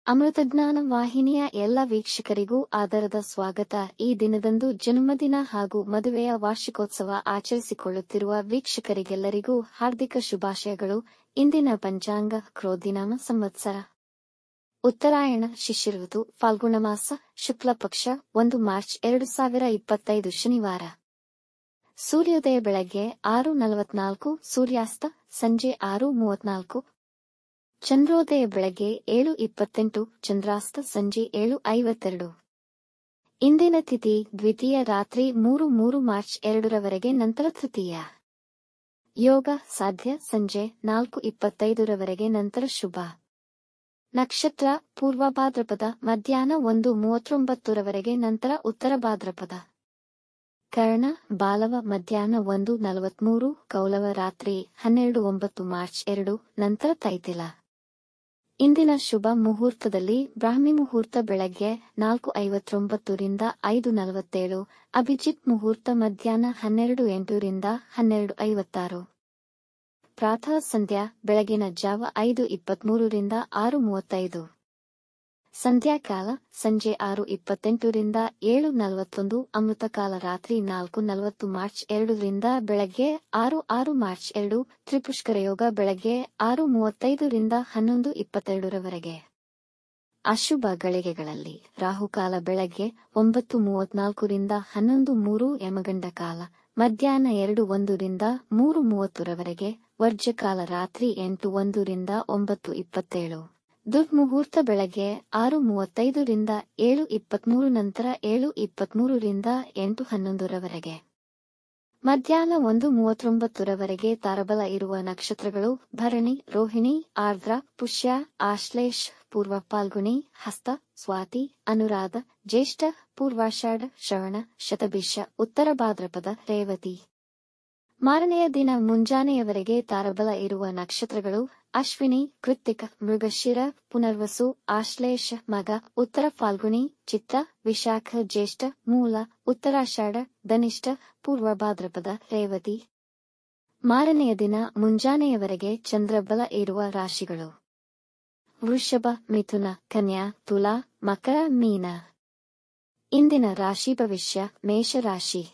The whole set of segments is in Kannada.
ಅಮೃತಜ್ಞಾನ ವಾಹಿನಿಯ ಎಲ್ಲ ವೀಕ್ಷಕರಿಗೂ ಆದರದ ಸ್ವಾಗತ. ಈ ದಿನದಂದು ಜನ್ಮದಿನ ಹಾಗೂ ಮದುವೆಯ ವಾರ್ಷಿಕೋತ್ಸವ ಆಚರಿಸಿಕೊಳ್ಳುತ್ತಿರುವ ವೀಕ್ಷಕರಿಗೆಲ್ಲರಿಗೂ ಹಾರ್ದಿಕ ಶುಭಾಶಯಗಳು. ಇಂದಿನ ಪಂಚಾಂಗ ಕ್ರೋಧಿನಾಮ ಸಂವತ್ಸರ ಉತ್ತರಾಯಣ ಶಿಶಿರಋತು ಫಾಲ್ಗುಣ ಮಾಸ ಶುಕ್ಲ ಪಕ್ಷ 1 ಮಾರ್ಚ್ 2025 ಶನಿವಾರ. ಸೂರ್ಯೋದಯ ಬೆಳಗ್ಗೆ 6:44, ಸೂರ್ಯಾಸ್ತ ಸಂಜೆ 6:34. ಚಂದ್ರೋದಯ ಬೆಳಗ್ಗೆ 7:28, ಚಂದ್ರಾಸ್ತ ಸಂಜೆ 7:52. ಇಂದಿನ ತಿಥಿ ದ್ವಿತೀಯ ರಾತ್ರಿ 3 ಮಾರ್ಚ್ 2ರವರೆಗೆ, ನಂತರ ತೃತೀಯ. ಯೋಗ ಸಾಧ್ಯ ಸಂಜೆ 4:25ರವರೆಗೆ, ನಂತರ ಶುಭ. ನಕ್ಷತ್ರ ಪೂರ್ವ ಭಾದ್ರಪದ ಮಧ್ಯಾಹ್ನ 1:39ರವರೆಗೆ, ನಂತರ ಉತ್ತರ ಭಾದ್ರಪದ. ಕರ್ಣ ಬಾಲವ ಮಧ್ಯಾಹ್ನ 1:43, ಕೌಲವ ರಾತ್ರಿ 12:09 ಮಾರ್ಚ್ 2, ನಂತರ ತೈತಿಲ. ಇಂದಿನ ಶುಭ ಮುಹೂರ್ತದಲ್ಲಿ ಬ್ರಾಹ್ಮಿ ಮುಹೂರ್ತ ಬೆಳಗ್ಗೆ 4:59 ರಿಂದ 5:47, ಅಭಿಜಿತ್ ಮುಹೂರ್ತ ಮಧ್ಯಾಹ್ನ 12:08 ರಿಂದ 12:56. ಪ್ರಾತಃ ಸಂಧ್ಯಾ ಬೆಳಗಿನ ಜಾವ 5:23 ರಿಂದ 6:35. ಸಂಧ್ಯಾಕಾಲ ಸಂಜೆ 6:28 ರಿಂದ 7:41, ಅಮೃತಕಾಲ ರಾತ್ರಿ 4:40 ಮಾರ್ಚ್ 2 ರಿಂದ ಬೆಳಗ್ಗೆ 6:06 ಮಾರ್ಚ್ 2, ತ್ರಿಪುಷ್ಕರ ಯೋಗ ಬೆಳಗ್ಗೆ 6:35 ರಿಂದ 11:22ರವರೆಗೆ. ಅಶುಭ ಗಳಿಗೆಗಳಲ್ಲಿ ರಾಹುಕಾಲ ಬೆಳಗ್ಗೆ 9:34 ರಿಂದ 11:03, ಯಮಗಂಡ ಕಾಲ ಮಧ್ಯಾಹ್ನ 2:01 ರಿಂದ 3:30ರವರೆಗೆ, ವರ್ಜ್ಯಕಾಲ ರಾತ್ರಿ 8:01 ರಿಂದ 9:27. ದುರ್ಮುಹೂರ್ತ ಬೆಳಗ್ಗೆ 6:35 ರಿಂದ 7:23, ನಂತರ 7:23 ರಿಂದ 8:11ರವರೆಗೆ. ಮಧ್ಯಾಹ್ನ 1:39ರವರೆಗೆ ತಾರಬಲ ಇರುವ ನಕ್ಷತ್ರಗಳು ಭರಣಿ, ರೋಹಿಣಿ, ಆರ್ದ್ರ, ಪುಷ್ಯ, ಆಶ್ಲೇಷ, ಪೂರ್ವ ಫಾಲ್ಗುಣಿ, ಹಸ್ತ, ಸ್ವಾತಿ, ಅನುರಾಧ, ಜ್ಯೇಷ್ಠ, ಪೂರ್ವಾಷಾಢ, ಶ್ರವಣ, ಶತಭಿಷ, ಉತ್ತರ ಭಾದ್ರಪದ, ರೇವತಿ. ಮಾರನೆಯ ದಿನ ಮುಂಜಾನೆಯವರೆಗೆ ತಾರಬಲ ಇರುವ ನಕ್ಷತ್ರಗಳು ಅಶ್ವಿನಿ, ಕೃತ್ತಿಕ, ಮೃಗಶಿರ, ಪುನರ್ವಸು, ಆಶ್ಲೇಷ, ಮಗ, ಉತ್ತರ ಫಾಲ್ಗುಣಿ, ಚಿತ್ತ, ವಿಶಾಖ, ಜ್ಯೇಷ್ಠ, ಮೂಲ, ಉತ್ತರಾಷಾಢ, ಧನಿಷ್ಠ, ಪೂರ್ವ ಭಾದ್ರಪದ, ರೇವತಿ. ಮಾರನೆಯ ದಿನ ಮುಂಜಾನೆಯವರೆಗೆ ಚಂದ್ರಬಲ ಇರುವ ರಾಶಿಗಳು ವೃಷಭ, ಮಿಥುನ, ಕನ್ಯಾ, ತುಲಾ, ಮಕರ, ಮೀನ. ಇಂದಿನ ರಾಶಿ ಭವಿಷ್ಯ ಮೇಷರಾಶಿ.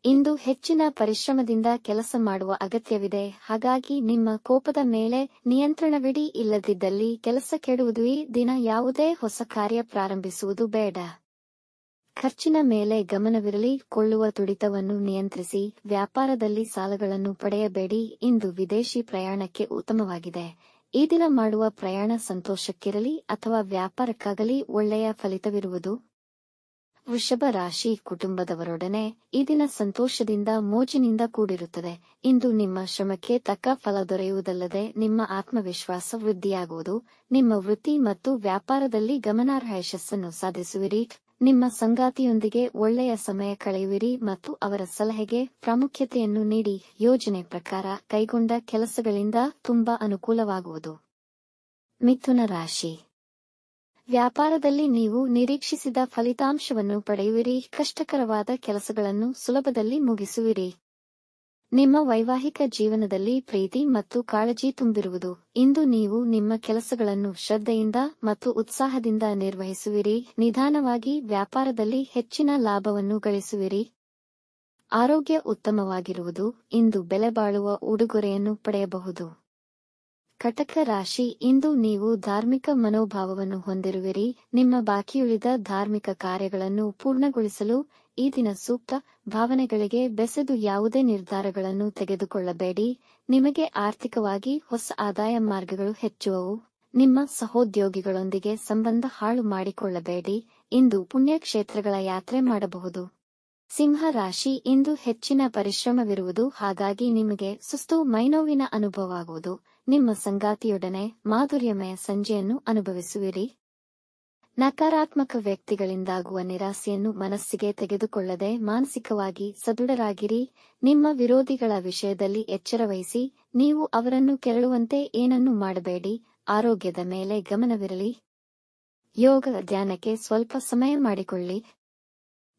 ಇಂದು ಹೆಚ್ಚಿನ ಪರಿಶ್ರಮದಿಂದ ಕೆಲಸ ಮಾಡುವ ಅಗತ್ಯವಿದೆ, ಹಾಗಾಗಿ ನಿಮ್ಮ ಕೋಪದ ಮೇಲೆ ನಿಯಂತ್ರಣವಿಡಿ. ಇಲ್ಲದಿದ್ದಲ್ಲಿ ಕೆಲಸ ಕೆಡುವುದು. ಈ ದಿನ ಯಾವುದೇ ಹೊಸ ಕಾರ್ಯ ಪ್ರಾರಂಭಿಸುವುದು ಬೇಡ. ಖರ್ಚಿನ ಮೇಲೆ ಗಮನವಿರಲಿ. ಕೊಳ್ಳುವ ತುಡಿತವನ್ನು ನಿಯಂತ್ರಿಸಿ. ವ್ಯಾಪಾರದಲ್ಲಿ ಸಾಲಗಳನ್ನು ಪಡೆಯಬೇಡಿ. ಇಂದು ವಿದೇಶಿ ಪ್ರಯಾಣಕ್ಕೆ ಉತ್ತಮವಾಗಿದೆ. ಈ ದಿನ ಮಾಡುವ ಪ್ರಯಾಣ ಸಂತೋಷಕ್ಕಿರಲಿ ಅಥವಾ ವ್ಯಾಪಾರಕ್ಕಾಗಲಿ ಒಳ್ಳೆಯ ಫಲಿತವಿರುವುದು. ವೃಷಭ ರಾಶಿ ಕುಟುಂಬದವರೊಡನೆ ಈ ದಿನ ಸಂತೋಷದಿಂದ ಮೋಜಿನಿಂದ ಕೂಡಿರುತ್ತದೆ. ಇಂದು ನಿಮ್ಮ ಶ್ರಮಕ್ಕೆ ತಕ್ಕ ಫಲ ದೊರೆಯುವುದಲ್ಲದೆ ನಿಮ್ಮ ಆತ್ಮವಿಶ್ವಾಸ ವೃದ್ಧಿಯಾಗುವುದು. ನಿಮ್ಮ ವೃತ್ತಿ ಮತ್ತು ವ್ಯಾಪಾರದಲ್ಲಿ ಗಮನಾರ್ಹ ಯಶಸ್ಸನ್ನು ಸಾಧಿಸುವಿರಿ. ನಿಮ್ಮ ಸಂಗಾತಿಯೊಂದಿಗೆ ಒಳ್ಳೆಯ ಸಮಯ ಕಳೆಯುವಿರಿ ಮತ್ತು ಅವರ ಸಲಹೆಗೆ ಪ್ರಾಮುಖ್ಯತೆಯನ್ನು ನೀಡಿ. ಯೋಜನೆ ಪ್ರಕಾರ ಕೈಗೊಂಡ ಕೆಲಸಗಳಿಂದ ತುಂಬಾ ಅನುಕೂಲವಾಗುವುದು. ಮಿಥುನ ರಾಶಿ. ವ್ಯಾಪಾರದಲ್ಲಿ ನೀವು ನಿರೀಕ್ಷಿಸಿದ ಫಲಿತಾಂಶವನ್ನು ಪಡೆಯುವಿರಿ. ಕಷ್ಟಕರವಾದ ಕೆಲಸಗಳನ್ನು ಸುಲಭದಲ್ಲಿ ಮುಗಿಸುವಿರಿ. ನಿಮ್ಮ ವೈವಾಹಿಕ ಜೀವನದಲ್ಲಿ ಪ್ರೀತಿ ಮತ್ತು ಕಾಳಜಿ ತುಂಬಿರುವುದು. ಇಂದು ನೀವು ನಿಮ್ಮ ಕೆಲಸಗಳನ್ನು ಶ್ರದ್ಧೆಯಿಂದ ಮತ್ತು ಉತ್ಸಾಹದಿಂದ ನಿರ್ವಹಿಸುವಿರಿ. ನಿಧಾನವಾಗಿ ವ್ಯಾಪಾರದಲ್ಲಿ ಹೆಚ್ಚಿನ ಲಾಭವನ್ನು ಗಳಿಸುವಿರಿ. ಆರೋಗ್ಯ ಉತ್ತಮವಾಗಿರುವುದು. ಇಂದು ಬೆಲೆಬಾಳುವ ಉಡುಗೊರೆಯನ್ನು ಪಡೆಯಬಹುದು. ಕಟಕ ರಾಶಿ. ಇಂದು ನೀವು ಧಾರ್ಮಿಕ ಮನೋಭಾವವನ್ನು ಹೊಂದಿರುವಿರಿ. ನಿಮ್ಮ ಬಾಕಿಯುಳಿದ ಧಾರ್ಮಿಕ ಕಾರ್ಯಗಳನ್ನು ಪೂರ್ಣಗೊಳಿಸಲು ಈ ದಿನ ಸೂಕ್ತ. ಭಾವನೆಗಳಿಗೆ ಬೆಸೆದು ಯಾವುದೇ ನಿರ್ಧಾರಗಳನ್ನು ತೆಗೆದುಕೊಳ್ಳಬೇಡಿ. ನಿಮಗೆ ಆರ್ಥಿಕವಾಗಿ ಹೊಸ ಆದಾಯ ಮಾರ್ಗಗಳು ಹೆಚ್ಚುವವು. ನಿಮ್ಮ ಸಹೋದ್ಯೋಗಿಗಳೊಂದಿಗೆ ಸಂಬಂಧ ಹಾಳು ಮಾಡಿಕೊಳ್ಳಬೇಡಿ. ಇಂದು ಪುಣ್ಯಕ್ಷೇತ್ರಗಳ ಯಾತ್ರೆ ಮಾಡಬಹುದು. ಸಿಂಹ ರಾಶಿ. ಇಂದು ಹೆಚ್ಚಿನ ಪರಿಶ್ರಮವಿರುವುದು, ಹಾಗಾಗಿ ನಿಮಗೆ ಸುಸ್ತು, ಮೈನೋವಿನ ಅನುಭವವಾಗುವುದು. ನಿಮ್ಮ ಸಂಗಾತಿಯೊಡನೆ ಮಾಧುರ್ಯಮಯ ಸಂಜೆಯನ್ನು ಅನುಭವಿಸುವಿರಿ. ನಕಾರಾತ್ಮಕ ವ್ಯಕ್ತಿಗಳಿಂದಾಗುವ ನಿರಾಸೆಯನ್ನು ಮನಸ್ಸಿಗೆ ತೆಗೆದುಕೊಳ್ಳದೆ ಮಾನಸಿಕವಾಗಿ ಸದೃಢರಾಗಿರಿ. ನಿಮ್ಮ ವಿರೋಧಿಗಳ ವಿಷಯದಲ್ಲಿ ಎಚ್ಚರವಹಿಸಿ. ನೀವು ಅವರನ್ನು ಕೆರಳುವಂತೆ ಏನನ್ನೂ ಮಾಡಬೇಡಿ. ಆರೋಗ್ಯದ ಮೇಲೆ ಗಮನವಿರಲಿ. ಯೋಗ ಧ್ಯಾನಕ್ಕೆ ಸ್ವಲ್ಪ ಸಮಯ ಮಾಡಿಕೊಳ್ಳಿ.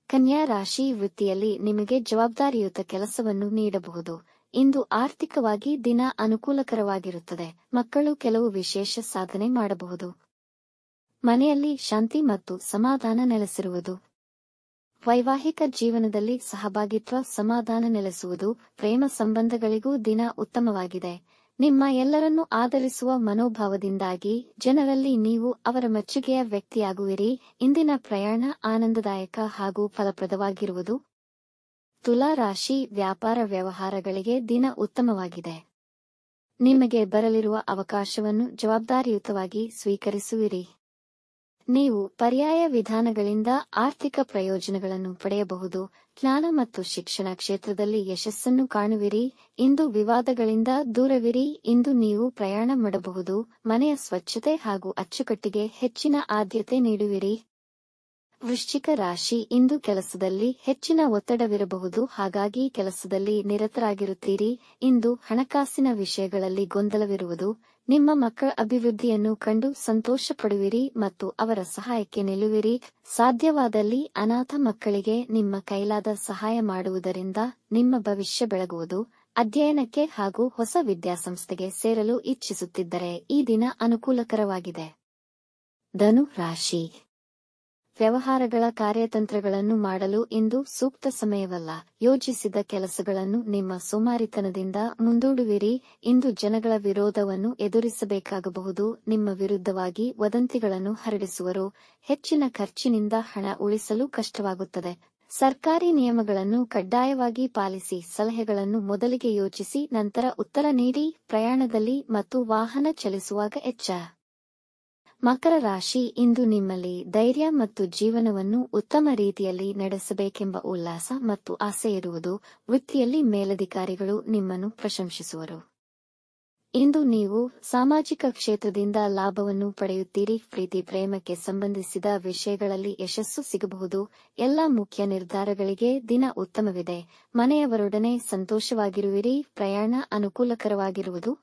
ಕನ್ಯಾ ರಾಶಿ. ವೃತ್ತಿಯಲ್ಲಿ ನಿಮಗೆ ಜವಾಬ್ದಾರಿಯುತ ಕೆಲಸವನ್ನು ನೀಡಬಹುದು. ಇಂದು ಆರ್ಥಿಕವಾಗಿ ದಿನ ಅನುಕೂಲಕರವಾಗಿರುತ್ತದೆ. ಮಕ್ಕಳು ಕೆಲವು ವಿಶೇಷ ಸಾಧನೆ ಮಾಡಬಹುದು. ಮನೆಯಲ್ಲಿ ಶಾಂತಿ ಮತ್ತು ಸಮಾಧಾನ ನೆಲೆಸಿರುವುದು. ವೈವಾಹಿಕ ಜೀವನದಲ್ಲಿ ಸಹಭಾಗಿತ್ವ, ಸಮಾಧಾನ ನೆಲೆಸುವುದು. ಪ್ರೇಮ ಸಂಬಂಧಗಳಿಗೂ ದಿನ ಉತ್ತಮವಾಗಿದೆ. ನಿಮ್ಮ ಎಲ್ಲರನ್ನೂ ಆದರಿಸುವ ಮನೋಭಾವದಿಂದಾಗಿ ಜನರಲ್ಲಿ ನೀವು ಅವರ ಮೆಚ್ಚುಗೆಯ ವ್ಯಕ್ತಿಯಾಗುವಿರಿ. ಇಂದಿನ ಪ್ರಯಾಣ ಆನಂದದಾಯಕ ಹಾಗೂ ಫಲಪ್ರದವಾಗಿರುವುದು. ತುಲಾ ರಾಶಿ, ವ್ಯಾಪಾರ ವ್ಯವಹಾರಗಳಿಗೆ ದಿನ ಉತ್ತಮವಾಗಿದೆ. ನಿಮಗೆ ಬರಲಿರುವ ಅವಕಾಶವನ್ನು ಜವಾಬ್ದಾರಿಯುತವಾಗಿ ಸ್ವೀಕರಿಸುವಿರಿ. ನೀವು ಪರ್ಯಾಯ ವಿಧಾನಗಳಿಂದ ಆರ್ಥಿಕ ಪ್ರಯೋಜನಗಳನ್ನು ಪಡೆಯಬಹುದು. ಜ್ಞಾನ ಮತ್ತು ಶಿಕ್ಷಣ ಕ್ಷೇತ್ರದಲ್ಲಿ ಯಶಸ್ಸನ್ನು ಕಾಣುವಿರಿ. ಇಂದು ವಿವಾದಗಳಿಂದ ದೂರವಿರಿ. ಇಂದು ನೀವು ಪ್ರಯಾಣ ಮಾಡಬಹುದು. ಮನೆಯ ಸ್ವಚ್ಛತೆ ಹಾಗೂ ಅಚ್ಚುಕಟ್ಟಿಗೆ ಹೆಚ್ಚಿನ ಆದ್ಯತೆ ನೀಡುವಿರಿ. ವೃಶ್ಚಿಕ ರಾಶಿ, ಇಂದು ಕೆಲಸದಲ್ಲಿ ಹೆಚ್ಚಿನ ಒತ್ತಡವಿರಬಹುದು, ಹಾಗಾಗಿ ಕೆಲಸದಲ್ಲಿ ನಿರತರಾಗಿರುತ್ತೀರಿ. ಇಂದು ಹಣಕಾಸಿನ ವಿಷಯಗಳಲ್ಲಿ ಗೊಂದಲವಿರುವುದು. ನಿಮ್ಮ ಮಕ್ಕಳ ಅಭಿವೃದ್ಧಿಯನ್ನು ಕಂಡು ಸಂತೋಷ ಪಡುವಿರಿ ಮತ್ತು ಅವರ ಸಹಾಯಕ್ಕೆ ನಿಲ್ಲುವಿರಿ. ಸಾಧ್ಯವಾದಲ್ಲಿ ಅನಾಥ ಮಕ್ಕಳಿಗೆ ನಿಮ್ಮ ಕೈಲಾದ ಸಹಾಯ ಮಾಡುವುದರಿಂದ ನಿಮ್ಮ ಭವಿಷ್ಯ ಬೆಳಗುವುದು. ಅಧ್ಯಯನಕ್ಕೆ ಹಾಗೂ ಹೊಸ ವಿದ್ಯಾಸಂಸ್ಥೆಗೆ ಸೇರಲು ಇಚ್ಛಿಸುತ್ತಿದ್ದರೆ ಈ ದಿನ ಅನುಕೂಲಕರವಾಗಿದೆ. ಧನು ರಾಶಿ, ವ್ಯವಹಾರಗಳ ಕಾರ್ಯತಂತ್ರಗಳನ್ನು ಮಾಡಲು ಇಂದು ಸೂಕ್ತ ಸಮಯವಲ್ಲ. ಯೋಜಿಸಿದ ಕೆಲಸಗಳನ್ನು ನಿಮ್ಮ ಸೋಮಾರಿತನದಿಂದ ಮುಂದೂಡುವಿರಿ. ಇಂದು ಜನಗಳ ವಿರೋಧವನ್ನು ಎದುರಿಸಬೇಕಾಗಬಹುದು. ನಿಮ್ಮ ವಿರುದ್ಧವಾಗಿ ವದಂತಿಗಳನ್ನು ಹರಡಿಸುವರು. ಹೆಚ್ಚಿನ ಖರ್ಚಿನಿಂದ ಹಣ ಉಳಿಸಲು ಕಷ್ಟವಾಗುತ್ತದೆ. ಸರ್ಕಾರಿ ನಿಯಮಗಳನ್ನು ಕಡ್ಡಾಯವಾಗಿ ಪಾಲಿಸಿ. ಸಲಹೆಗಳನ್ನು ಮೊದಲಿಗೆ ಯೋಚಿಸಿ ನಂತರ ಉತ್ತರ ನೀಡಿ. ಪ್ರಯಾಣದಲ್ಲಿ ಮತ್ತು ವಾಹನ ಚಲಿಸುವಾಗ ಎಚ್ಚರ. ಮಕರ ರಾಶಿ, ಇಂದು ನಿಮ್ಮಲ್ಲಿ ಧೈರ್ಯ ಮತ್ತು ಜೀವನವನ್ನು ಉತ್ತಮ ರೀತಿಯಲ್ಲಿ ನಡೆಸಬೇಕೆಂಬ ಉಲ್ಲಾಸ ಮತ್ತು ಆಸೆ ಇರುವುದು. ವೃತ್ತಿಯಲ್ಲಿ ಮೇಲಧಿಕಾರಿಗಳು ನಿಮ್ಮನ್ನು ಪ್ರಶಂಸಿಸುವರು. ಇಂದು ನೀವು ಸಾಮಾಜಿಕ ಕ್ಷೇತ್ರದಿಂದ ಲಾಭವನ್ನು ಪಡೆಯುತ್ತೀರಿ. ಪ್ರೀತಿ ಪ್ರೇಮಕ್ಕೆ ಸಂಬಂಧಿಸಿದ ವಿಷಯಗಳಲ್ಲಿ ಯಶಸ್ಸು ಸಿಗಬಹುದು. ಎಲ್ಲ ಮುಖ್ಯ ನಿರ್ಧಾರಗಳಿಗೆ ದಿನ ಉತ್ತಮವಿದೆ. ಮನೆಯವರೊಡನೆ ಸಂತೋಷವಾಗಿರುವಿರಿ. ಪ್ರಯಾಣ ಅನುಕೂಲಕರವಾಗಿರುವುದು.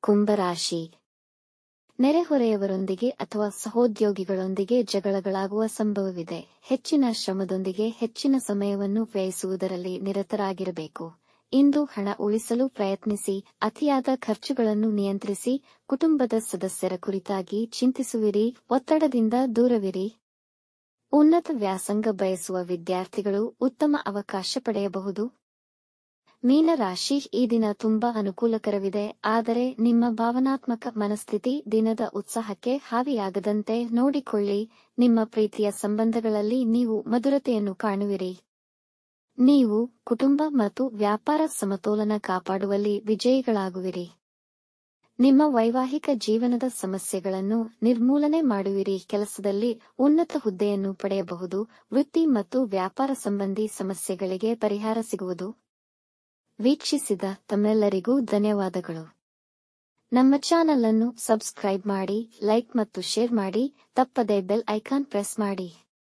ಕುಂಭರಾಶಿ, ನೆರೆಹೊರೆಯವರೊಂದಿಗೆ ಅಥವಾ ಸಹೋದ್ಯೋಗಿಗಳೊಂದಿಗೆ ಜಗಳಗಳಾಗುವ ಸಂಭವವಿದೆ. ಹೆಚ್ಚಿನ ಶ್ರಮದೊಂದಿಗೆ ಹೆಚ್ಚಿನ ಸಮಯವನ್ನು ವ್ಯಯಿಸುವುದರಲ್ಲಿ ನಿರತರಾಗಿರಬೇಕು. ಇಂದು ಹಣ ಉಳಿಸಲು ಪ್ರಯತ್ನಿಸಿ. ಅತಿಯಾದ ಖರ್ಚುಗಳನ್ನು ನಿಯಂತ್ರಿಸಿ. ಕುಟುಂಬದ ಸದಸ್ಯರ ಕುರಿತಾಗಿ ಚಿಂತಿಸುವಿರಿ. ಒತ್ತಡದಿಂದ ದೂರವಿರಿ. ಉನ್ನತ ವ್ಯಾಸಂಗ ಬಯಸುವ ವಿದ್ಯಾರ್ಥಿಗಳು ಉತ್ತಮ ಅವಕಾಶ ಪಡೆಯಬಹುದು. ಮೀನರಾಶಿ, ಈ ದಿನ ತುಂಬಾ ಅನುಕೂಲಕರವಿದೆ, ಆದರೆ ನಿಮ್ಮ ಭಾವನಾತ್ಮಕ ಮನಸ್ಥಿತಿ ದಿನದ ಉತ್ಸಾಹಕ್ಕೆ ಹಾವಿಯಾಗದಂತೆ ನೋಡಿಕೊಳ್ಳಿ. ನಿಮ್ಮ ಪ್ರೀತಿಯ ಸಂಬಂಧಗಳಲ್ಲಿ ನೀವು ಮಧುರತೆಯನ್ನು ಕಾಣುವಿರಿ. ನೀವು ಕುಟುಂಬ ಮತ್ತು ವ್ಯಾಪಾರ ಸಮತೋಲನ ಕಾಪಾಡುವಲ್ಲಿ ವಿಜಯಿಗಳಾಗುವಿರಿ. ನಿಮ್ಮ ವೈವಾಹಿಕ ಜೀವನದ ಸಮಸ್ಯೆಗಳನ್ನು ನಿರ್ಮೂಲನೆ ಮಾಡುವಿರಿ. ಕೆಲಸದಲ್ಲಿ ಉನ್ನತ ಹುದ್ದೆಯನ್ನು ಪಡೆಯಬಹುದು. ವೃತ್ತಿ ಮತ್ತು ವ್ಯಾಪಾರ ಸಂಬಂಧಿ ಸಮಸ್ಯೆಗಳಿಗೆ ಪರಿಹಾರ ಸಿಗುವುದು. ವೀಕ್ಷಿಸಿದ ತಮ್ಮೆಲ್ಲರಿಗೂ ಧನ್ಯವಾದಗಳು. ನಮ್ಮ ಚಾನಲ್ ಅನ್ನು ಸಬ್ಸ್ಕ್ರೈಬ್ ಮಾಡಿ, ಲೈಕ್ ಮತ್ತು ಶೇರ್ ಮಾಡಿ. ತಪ್ಪದೇ ಬೆಲ್ ಐಕಾನ್ ಪ್ರೆಸ್ ಮಾಡಿ.